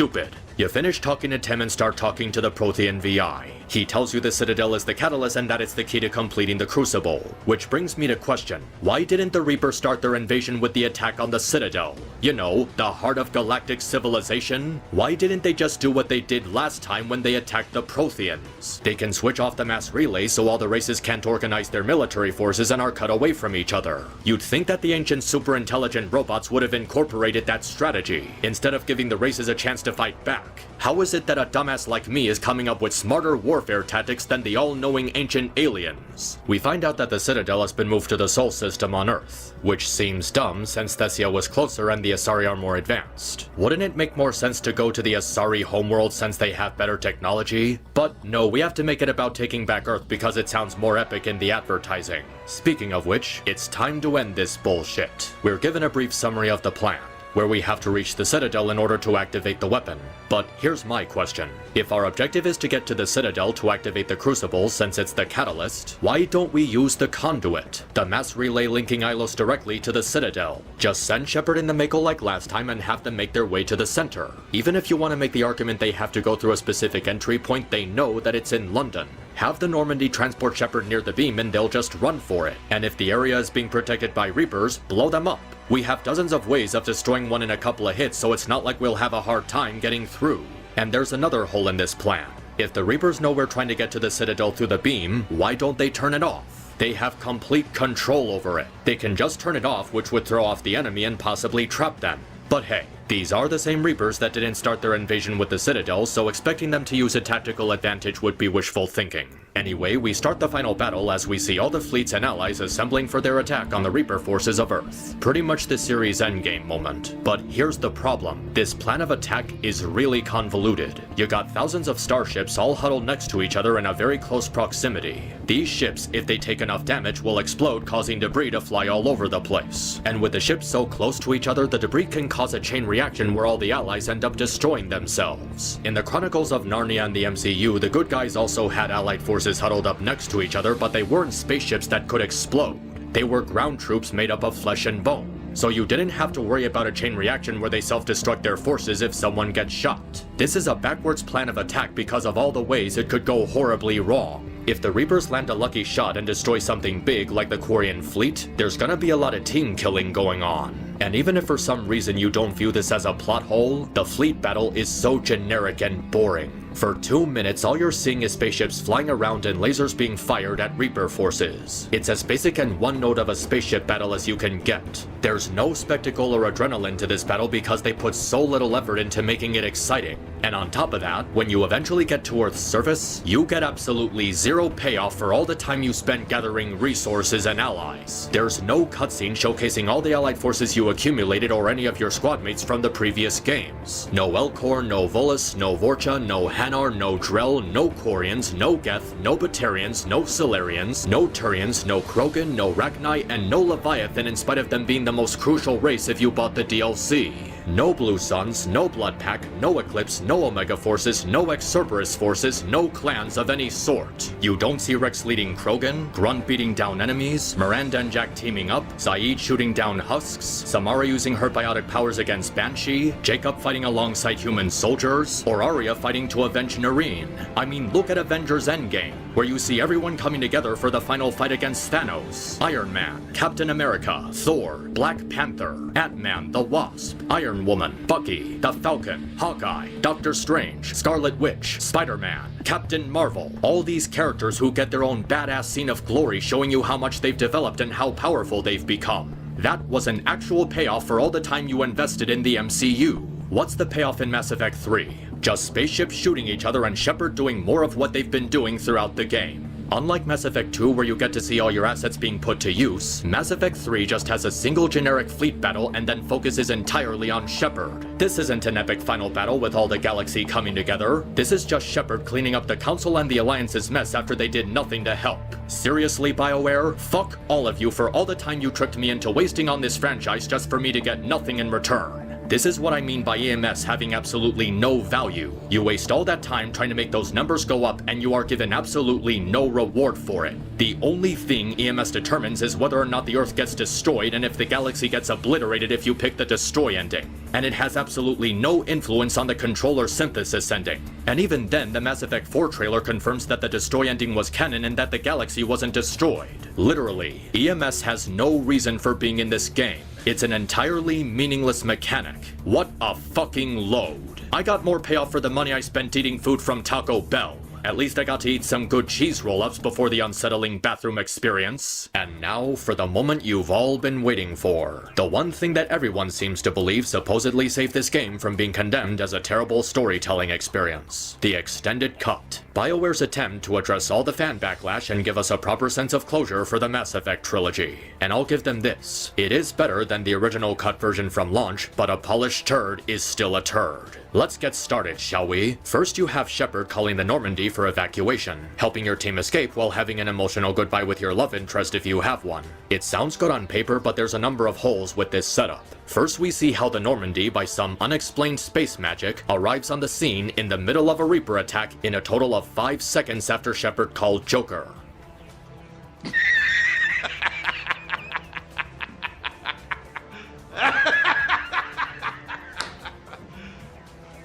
stupid. You finish talking to Tim and start talking to the Prothean VI. He tells you the Citadel is the catalyst and that it's the key to completing the Crucible. Which brings me to question, why didn't the Reapers start their invasion with the attack on the Citadel? You know, the heart of galactic civilization? Why didn't they just do what they did last time when they attacked the Protheans? They can switch off the mass relay so all the races can't organize their military forces and are cut away from each other. You'd think that the ancient super-intelligent robots would have incorporated that strategy, instead of giving the races a chance to fight back. How is it that a dumbass like me is coming up with smarter warfare tactics than the all-knowing ancient aliens? We find out that the Citadel has been moved to the Sol system on Earth, which seems dumb since Thessia was closer and the Asari are more advanced. Wouldn't it make more sense to go to the Asari homeworld since they have better technology? But no, we have to make it about taking back Earth because it sounds more epic in the advertising. Speaking of which, it's time to end this bullshit. We're given a brief summary of the plan, where we have to reach the Citadel in order to activate the weapon. But here's my question. If our objective is to get to the Citadel to activate the Crucible since it's the catalyst, why don't we use the conduit? The mass relay linking Ilos directly to the Citadel. Just send Shepard and the Mako like last time and have them make their way to the center. Even if you want to make the argument they have to go through a specific entry point, they know that it's in London. Have the Normandy transport Shepard near the beam and they'll just run for it. And if the area is being protected by Reapers, blow them up. We have dozens of ways of destroying one in a couple of hits, so it's not like we'll have a hard time getting through. And there's another hole in this plan. If the Reapers know we're trying to get to the Citadel through the beam, why don't they turn it off? They have complete control over it. They can just turn it off, which would throw off the enemy and possibly trap them. But hey, these are the same Reapers that didn't start their invasion with the Citadel, so expecting them to use a tactical advantage would be wishful thinking. Anyway, we start the final battle as we see all the fleets and allies assembling for their attack on the Reaper forces of Earth. Pretty much the series' endgame moment. But here's the problem. This plan of attack is really convoluted. You got thousands of starships all huddled next to each other in a very close proximity. These ships, if they take enough damage, will explode, causing debris to fly all over the place. And with the ships so close to each other, the debris can cause a chain reaction where all the allies end up destroying themselves. In the Chronicles of Narnia and the MCU, the good guys also had allied forces huddled up next to each other, but they weren't spaceships that could explode. They were ground troops made up of flesh and bone. So you didn't have to worry about a chain reaction where they self-destruct their forces if someone gets shot. This is a backwards plan of attack because of all the ways it could go horribly wrong. If the Reapers land a lucky shot and destroy something big like the Quarian fleet, there's gonna be a lot of team killing going on. And even if for some reason you don't view this as a plot hole, the fleet battle is so generic and boring. For 2 minutes, all you're seeing is spaceships flying around and lasers being fired at Reaper forces. It's as basic and one note of a spaceship battle as you can get. There's no spectacle or adrenaline to this battle because they put so little effort into making it exciting. And on top of that, when you eventually get to Earth's surface, you get absolutely zero payoff for all the time you spent gathering resources and allies. There's no cutscene showcasing all the allied forces you accumulated or any of your squadmates from the previous games. No Elcor, no Volus, no Vorcha, no Hanar, no Drell, no Quarians, no Geth, no Batarians, no Solarians, no Turians, no Krogan, no Rachni, and no Leviathan in spite of them being the most crucial race if you bought the DLC. No Blue Suns, no Blood Pack, no Eclipse, no Omega Forces, no Excerberus Forces, no clans of any sort. You don't see Rex leading Krogan, Grunt beating down enemies, Miranda and Jack teaming up, Zaid shooting down husks, Samara using her biotic powers against Banshee, Jacob fighting alongside human soldiers, or Arya fighting to avenge Nareen. I mean, look at Avengers Endgame, where you see everyone coming together for the final fight against Thanos, Iron Man, Captain America, Thor, Black Panther, Ant-Man, the Wasp, Iron Woman, Bucky, the Falcon, Hawkeye, Doctor Strange, Scarlet Witch, Spider-Man, Captain Marvel. All these characters who get their own badass scene of glory showing you how much they've developed and how powerful they've become. That was an actual payoff for all the time you invested in the MCU. What's the payoff in Mass Effect 3? Just spaceships shooting each other and Shepard doing more of what they've been doing throughout the game. Unlike Mass Effect 2 where you get to see all your assets being put to use, Mass Effect 3 just has a single generic fleet battle and then focuses entirely on Shepard. This isn't an epic final battle with all the galaxy coming together. This is just Shepard cleaning up the Council and the Alliance's mess after they did nothing to help. Seriously, BioWare? Fuck all of you for all the time you tricked me into wasting on this franchise just for me to get nothing in return. This is what I mean by EMS having absolutely no value. You waste all that time trying to make those numbers go up and you are given absolutely no reward for it. The only thing EMS determines is whether or not the Earth gets destroyed and if the galaxy gets obliterated if you pick the destroy ending. And it has absolutely no influence on the controller synthesis ending. And even then, the Mass Effect 4 trailer confirms that the destroy ending was canon and that the galaxy wasn't destroyed. Literally, EMS has no reason for being in this game. It's an entirely meaningless mechanic. What a fucking load. I got more payoff for the money I spent eating food from Taco Bell. At least I got to eat some good cheese roll-ups before the unsettling bathroom experience. And now for the moment you've all been waiting for. The one thing that everyone seems to believe supposedly saved this game from being condemned as a terrible storytelling experience. The extended cut. BioWare's attempt to address all the fan backlash and give us a proper sense of closure for the Mass Effect trilogy. And I'll give them this. It is better than the original cut version from launch, but a polished turd is still a turd. Let's get started, shall we? First you have Shepard calling the Normandy for evacuation, helping your team escape while having an emotional goodbye with your love interest if you have one. It sounds good on paper, but there's a number of holes with this setup. First we see how the Normandy, by some unexplained space magic, arrives on the scene in the middle of a Reaper attack in a total of 5 seconds after Shepard called Joker.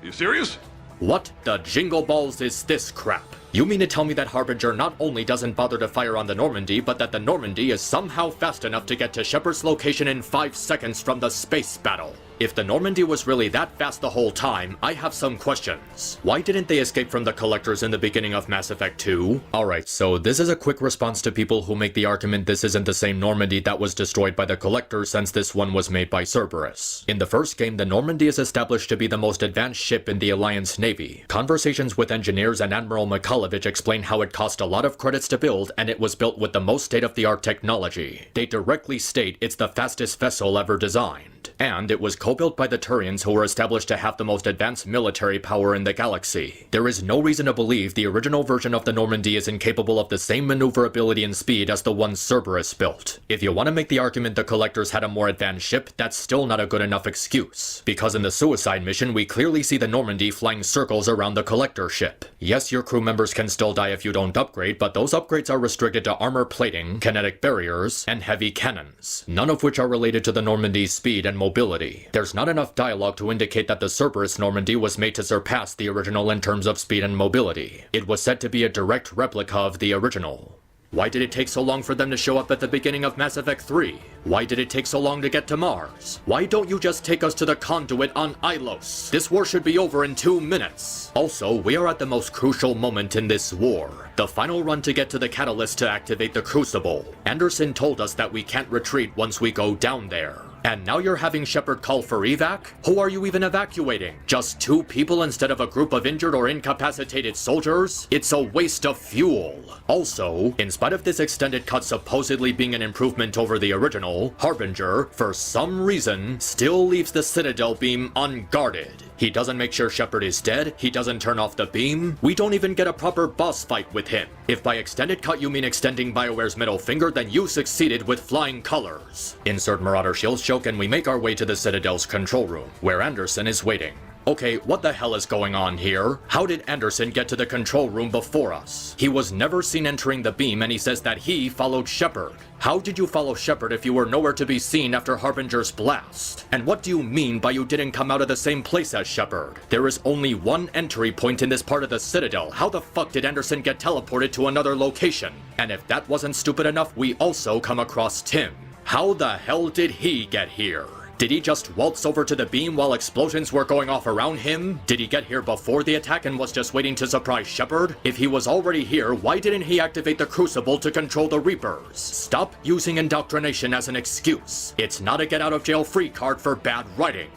You serious? What the jingle balls is this crap? You mean to tell me that Harbinger not only doesn't bother to fire on the Normandy, but that the Normandy is somehow fast enough to get to Shepard's location in 5 seconds from the space battle? If the Normandy was really that fast the whole time, I have some questions. Why didn't they escape from the Collectors in the beginning of Mass Effect 2? Alright, so this is a quick response to people who make the argument this isn't the same Normandy that was destroyed by the Collectors since this one was made by Cerberus. In the first game, the Normandy is established to be the most advanced ship in the Alliance Navy. Conversations with engineers and Admiral Mikhailovich explain how it cost a lot of credits to build and it was built with the most state-of-the-art technology. They directly state it's the fastest vessel ever designed. And it was co-built by the Turians, who were established to have the most advanced military power in the galaxy. There is no reason to believe the original version of the Normandy is incapable of the same maneuverability and speed as the one Cerberus built. If you want to make the argument the Collectors had a more advanced ship, that's still not a good enough excuse. Because in the Suicide mission, we clearly see the Normandy flying circles around the Collector ship. Yes, your crew members can still die if you don't upgrade, but those upgrades are restricted to armor plating, kinetic barriers, and heavy cannons, none of which are related to the Normandy's speed and mobility. There's not enough dialogue to indicate that the Cerberus Normandy was made to surpass the original in terms of speed and mobility. It was said to be a direct replica of the original. Why did it take so long for them to show up at the beginning of Mass Effect 3? Why did it take so long to get to Mars? Why don't you just take us to the conduit on Ilos? This war should be over in 2 minutes. Also, we are at the most crucial moment in this war. The final run to get to the catalyst to activate the Crucible. Anderson told us that we can't retreat once we go down there. And now you're having Shepard call for evac? Who are you even evacuating? Just 2 people instead of a group of injured or incapacitated soldiers? It's a waste of fuel. Also, in spite of this extended cut supposedly being an improvement over the original, Harbinger, for some reason, still leaves the Citadel beam unguarded. He doesn't make sure Shepard is dead, he doesn't turn off the beam, we don't even get a proper boss fight with him. If by extended cut you mean extending BioWare's middle finger, then you succeeded with flying colors. Insert Marauder shields choke and we make our way to the Citadel's control room, where Anderson is waiting. Okay, what the hell is going on here? How did Anderson get to the control room before us? He was never seen entering the beam and he says that he followed Shepard. How did you follow Shepard if you were nowhere to be seen after Harbinger's blast? And what do you mean by you didn't come out of the same place as Shepard? There is only one entry point in this part of the Citadel. How the fuck did Anderson get teleported to another location? And if that wasn't stupid enough, we also come across Tim. How the hell did he get here? Did he just waltz over to the beam while explosions were going off around him? Did he get here before the attack and was just waiting to surprise Shepard? If he was already here, why didn't he activate the Crucible to control the Reapers? Stop using indoctrination as an excuse. It's not a get-out-of-jail-free card for bad writing.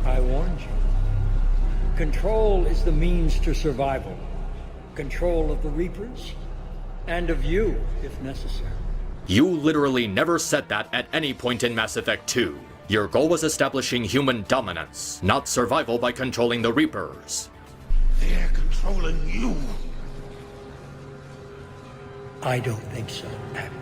I warned you. Control is the means to survival. Control of the Reapers, and of you, if necessary. You literally never said that at any point in Mass Effect 2. Your goal was establishing human dominance, not survival by controlling the Reapers. They're controlling you. I don't think so, Admiral.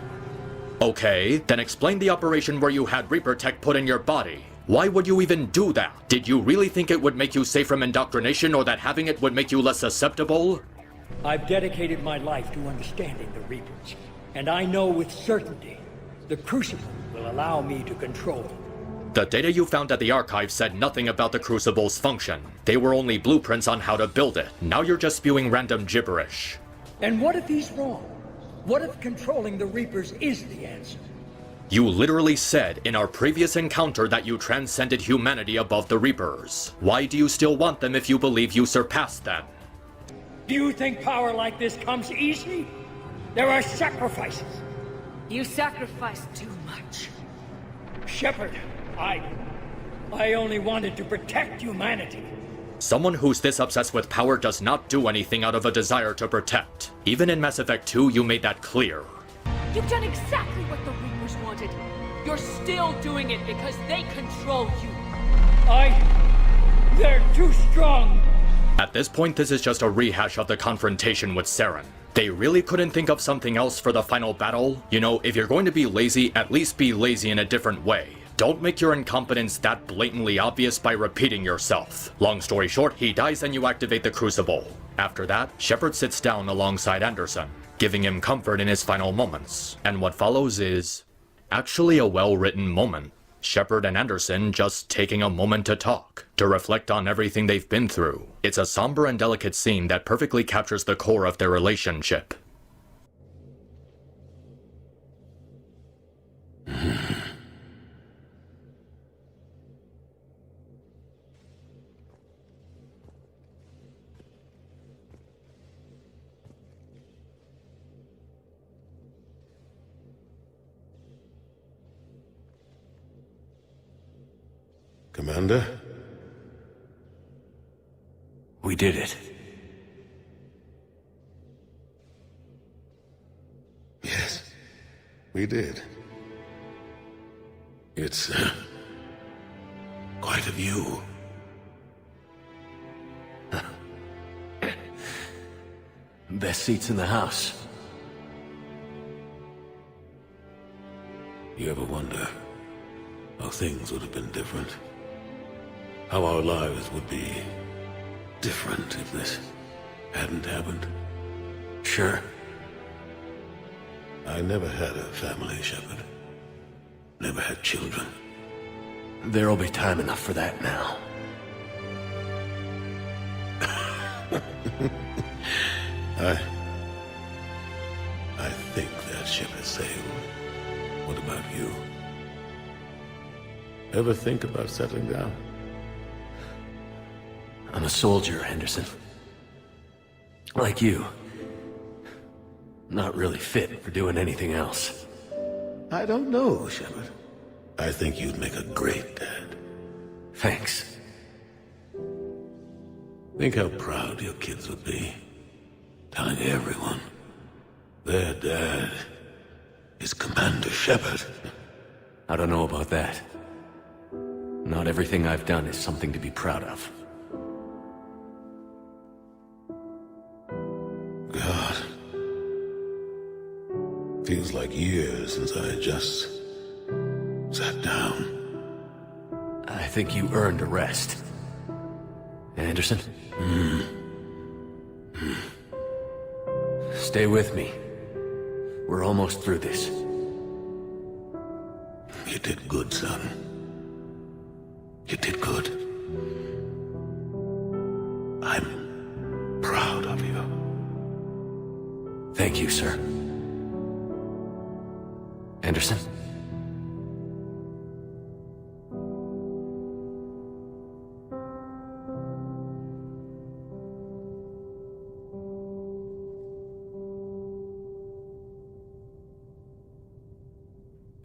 Okay, then explain the operation where you had Reaper tech put in your body. Why would you even do that? Did you really think it would make you safe from indoctrination, or that having it would make you less susceptible? I've dedicated my life to understanding the Reapers, and I know with certainty the Crucible will allow me to control them. The data you found at the archive said nothing about the Crucible's function. They were only blueprints on how to build it. Now you're just spewing random gibberish. And what if he's wrong? What if controlling the Reapers is the answer? You literally said in our previous encounter that you transcended humanity above the Reapers. Why do you still want them if you believe you surpassed them? Do you think power like this comes easy? There are sacrifices. You sacrificed too much. Shepard, I only wanted to protect humanity. Someone who's this obsessed with power does not do anything out of a desire to protect. Even in Mass Effect 2, you made that clear. You've done exactly what the Reapers wanted. You're still doing it because they control you. They're too strong. At this point, this is just a rehash of the confrontation with Saren. They really couldn't think of something else for the final battle? You know, if you're going to be lazy, at least be lazy in a different way. Don't make your incompetence that blatantly obvious by repeating yourself. Long story short, he dies and you activate the Crucible. After that, Shepard sits down alongside Anderson, giving him comfort in his final moments. And what follows is actually a well-written moment. Shepard and Anderson just taking a moment to talk, to reflect on everything they've been through. It's a somber and delicate scene that perfectly captures the core of their relationship. Commander? We did it. Yes, we did. It's, quite a view. Best seats in the house. You ever wonder how things would have been different? How our lives would be different if this hadn't happened? Sure. I never had a family, Shepard. Never had children. There'll be time enough for that now. I think that ship has sailed. What about you? Ever think about settling down? I'm a soldier, Anderson. Like you. Not really fit for doing anything else. I don't know, Shepard. I think you'd make a great dad. Thanks. Think how proud your kids would be. Telling everyone their dad is Commander Shepard. I don't know about that. Not everything I've done is something to be proud of. God. Feels like years since I just sat down. I think you earned a rest. Anderson? Stay with me. We're almost through this. You did good, son. You did good. I'm proud of you. Thank you, sir. Anderson?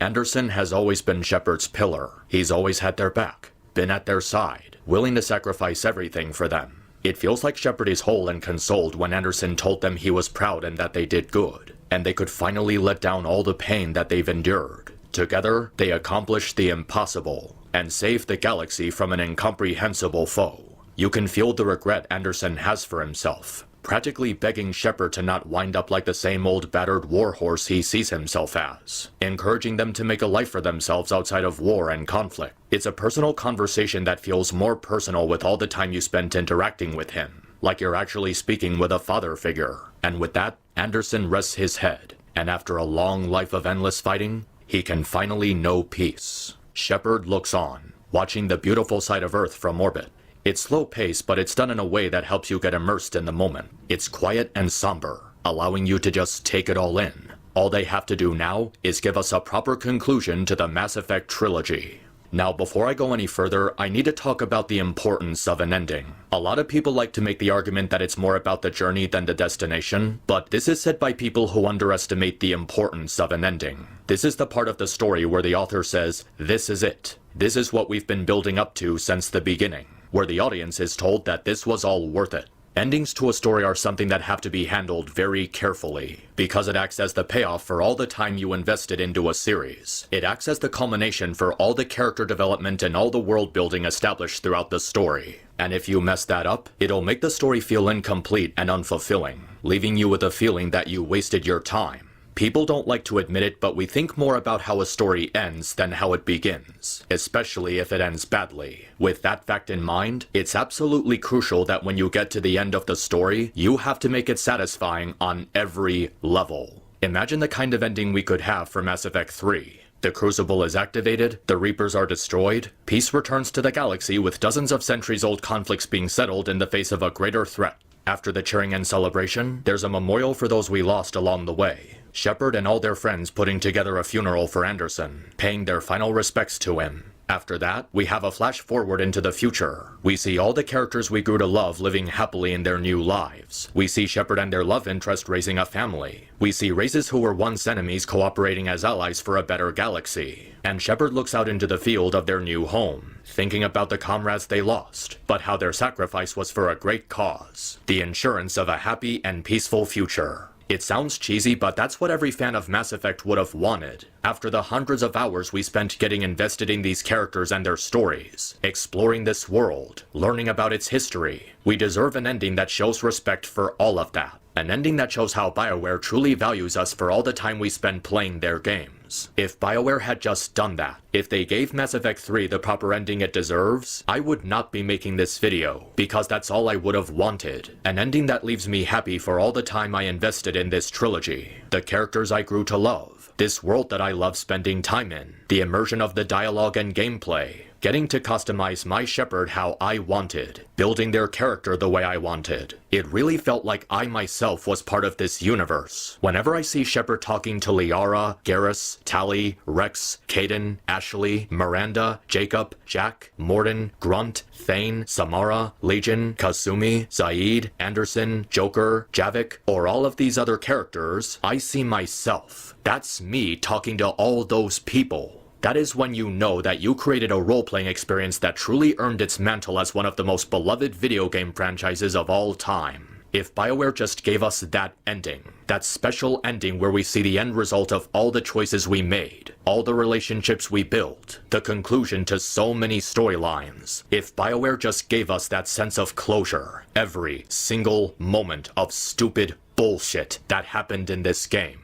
Anderson has always been Shepard's pillar. He's always had their back, been at their side, willing to sacrifice everything for them. It feels like Shepard is whole and consoled when Anderson told them he was proud and that they did good, and they could finally let down all the pain that they've endured. Together, they accomplished the impossible, and saved the galaxy from an incomprehensible foe. You can feel the regret Anderson has for himself, practically begging Shepard to not wind up like the same old battered warhorse he sees himself as, encouraging them to make a life for themselves outside of war and conflict. It's a personal conversation that feels more personal with all the time you spent interacting with him, like you're actually speaking with a father figure. And with that, Anderson rests his head, and after a long life of endless fighting, he can finally know peace. Shepard looks on, watching the beautiful sight of Earth from orbit. It's slow paced, but it's done in a way that helps you get immersed in the moment. It's quiet and somber, allowing you to just take it all in. All they have to do now is give us a proper conclusion to the Mass Effect trilogy. Now, before I go any further, I need to talk about the importance of an ending. A lot of people like to make the argument that it's more about the journey than the destination, but this is said by people who underestimate the importance of an ending. This is the part of the story where the author says, "This is it. This is what we've been building up to since the beginning," where the audience is told that this was all worth it. Endings to a story are something that have to be handled very carefully, because it acts as the payoff for all the time you invested into a series. It acts as the culmination for all the character development and all the world building established throughout the story. And if you mess that up, it'll make the story feel incomplete and unfulfilling, leaving you with a feeling that you wasted your time. People don't like to admit it, but we think more about how a story ends than how it begins, especially if it ends badly. With that fact in mind, it's absolutely crucial that when you get to the end of the story, you have to make it satisfying on every level. Imagine the kind of ending we could have for Mass Effect 3. The Crucible is activated, the Reapers are destroyed, peace returns to the galaxy with dozens of centuries-old conflicts being settled in the face of a greater threat. After the cheering and celebration, there's a memorial for those we lost along the way. Shepard and all their friends putting together a funeral for Anderson, paying their final respects to him. After that, we have a flash forward into the future. We see all the characters we grew to love living happily in their new lives. We see Shepard and their love interest raising a family. We see races who were once enemies cooperating as allies for a better galaxy. And Shepard looks out into the field of their new home, thinking about the comrades they lost, but how their sacrifice was for a great cause. The insurance of a happy and peaceful future. It sounds cheesy, but that's what every fan of Mass Effect would have wanted. After the hundreds of hours we spent getting invested in these characters and their stories, exploring this world, learning about its history, we deserve an ending that shows respect for all of that. An ending that shows how BioWare truly values us for all the time we spend playing their games. If BioWare had just done that, if they gave Mass Effect 3 the proper ending it deserves, I would not be making this video, because that's all I would have wanted. An ending that leaves me happy for all the time I invested in this trilogy, the characters I grew to love, this world that I love spending time in, the immersion of the dialogue and gameplay, getting to customize my Shepard how I wanted, building their character the way I wanted. It really felt like I myself was part of this universe. Whenever I see Shepard talking to Liara, Garrus, Tali, Rex, Kaidan, Ashley, Miranda, Jacob, Jack, Mordin, Grunt, Thane, Samara, Legion, Kasumi, Zaid, Anderson, Joker, Javik, or all of these other characters, I see myself. That's me talking to all those people. That is when you know that you created a role-playing experience that truly earned its mantle as one of the most beloved video game franchises of all time. If BioWare just gave us that ending, that special ending where we see the end result of all the choices we made, all the relationships we built, the conclusion to so many storylines, if BioWare just gave us that sense of closure, every single moment of stupid bullshit that happened in this game,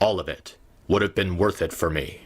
all of it would have been worth it for me.